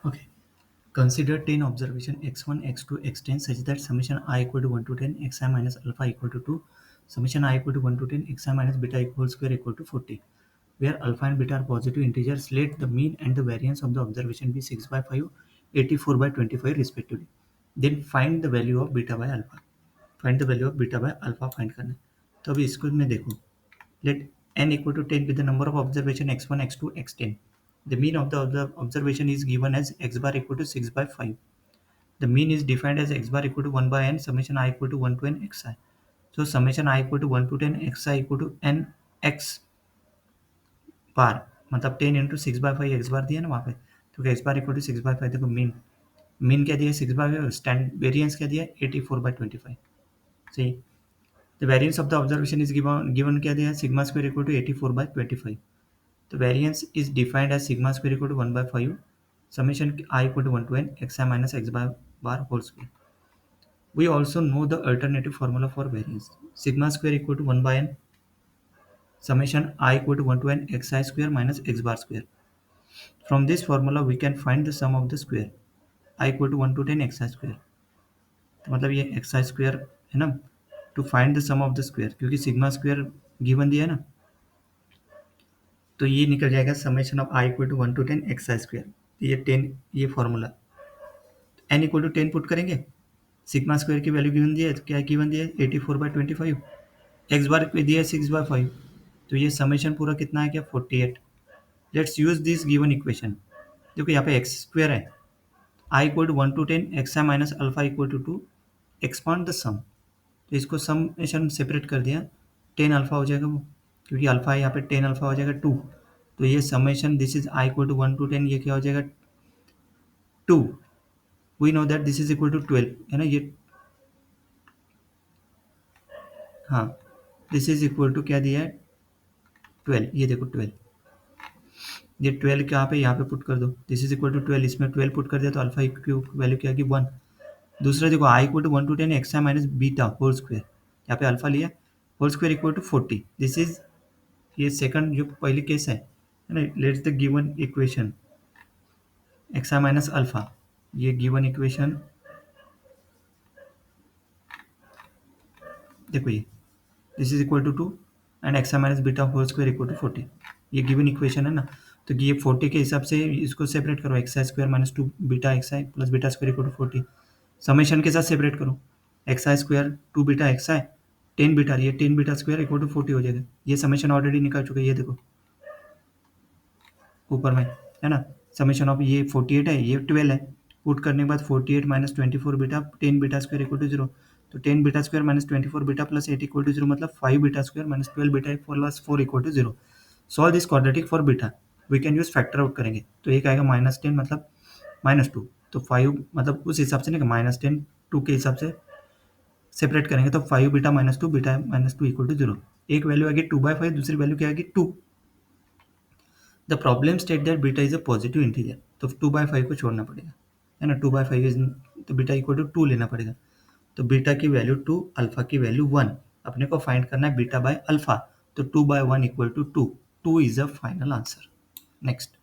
Okay. Consider 10 observation x1, x2, x10 such that summation I equal to 1 to 10 xi minus alpha equal to 2, summation I equal to 1 to 10 xi minus beta equal square equal to 40. Where alpha and beta are positive integers, let the mean and the variance of the observation be 6 by 5, 84 by 25 respectively. Then find the value of beta by alpha. Find the value of beta by alpha find करना है. तो अभी इसको मैं देखूँ. Let n equal to 10 with the number of observation x1, x2, x10. The mean of the observation is given as x bar equal to 6 by 5. The mean is defined as x bar equal to 1 by n summation I equal to 1 to n xi. So summation I equal to 1 to 10 xi equal to n x बार मतलब 10 into 6/5 x बार दिया ना वहाँ पे. तो x bar equal to 6/5. देखो mean क्या दिया 6/5. Stand variance क्या दिया 84/25. सही. The variance of the observation is given क्या दिया sigma square equal to 84/25. The variance is defined as sigma square equal to 1/5 summation I equal to 1 to n xi minus x bar whole square. We also know the alternative formula for variance. Sigma square equal to 1 by n summation I equal to 1 to n xi square minus x bar square. From this formula we can find the sum of the square I equal to 1 to 10 xi square. तो मतलब ये xi square है ना. To find the sum of the square क्योंकि sigma square given दिया है ना, तो ये निकल जाएगा summation of I equal to 1 to 10 xi square. ये 10 ये formula n equal to 10 put करेंगे. सिग्मा स्क्वायर की वैल्यू गिवन दिया है तो क्या गिवन दिया है 84/25. एक्स बार पे दिया है 6/5. तो ये समेशन पूरा कितना है क्या 48. Let's use this given equation. देखो यहाँ पे एक्स स्क्वायर है. I equal to 1 to 10 x i minus alpha equal to 2. Expand the sum. तो इसको समेशन सेपरेट कर दिया. 10 अल्फा हो जाएगा वो क्योंकि अल्फा है यहाँ पे 10 अल्फा हो जाएगा 2. तो ये summation this is I equal to 1 to 10 ये क्या हो जाएगा 2. We know that this is equal to 12 है ना ये. हाँ दिस इज इक्वल टू क्या दिया है 12. ये देखो 12. ये 12 यहाँ पे पुट कर दो. This is equal to 12. इसमें 12 पुट कर दिया तो अल्फा की वैल्यू क्या आएगी 1. दूसरा देखो i equal to 1 to 10 x i minus beta whole square. यहाँ पे अल्फा लिया whole square equal to 40. This is ये सेकंड जो पहले केस है ना. Let's the given equation x i minus alpha. ये गिवन इक्वेशन देखो ये this is equal to 2 and x i minus beta whole square equal to 40. ये given equation है ना. तो ये 40 के हिसाब से इसको सेपरेट करो. X I square minus 2 beta X I plus beta square equal to 40. Summation के साथ सेपरेट करो. X I square 2 beta X I 10 beta. ये 10 बीटा स्क्वायर इक्वल टू 40 हो जाएगा. ये समेशन ऑलरेडी निकल चुका है. ये देखो ऊपर में है ना. समेशन ऑफ ये 48 है ये 12 है. पुट करने के बाद 48 minus 24 beta 10 beta square equal to 0. तो 10 beta square minus 24 beta plus 8 equal to 0 मतलब 5 beta square minus 12 beta plus 4 equal to 0. Solve this quadratic for beta. We can use factor out करेंगे. तो एक आएगा -10 मतलब -2. तो 5 मतलब उस हिसाब से नहीं -10 2 के हिसाब से सेपरेट करेंगे तो 5 बीटा -2 बीटा -2 इक्वल टू 0. एक वैल्यू आएगी 2/5. दूसरी वैल्यू क्या आएगी 2. The problem state that beta is a positive integer. तो 2/5 को छोड़ना पड़ेगा है ना. 2/5 इज तो बीटा इक्वल टू 2 लेना पड़ेगा. तो बीटा की वैल्यू 2 अल्फा की वैल्यू 1. अपने को फाइंड करना है बीटा बाय अल्फा. तो 2/1 equal to 2. 2 is a final answer. Next.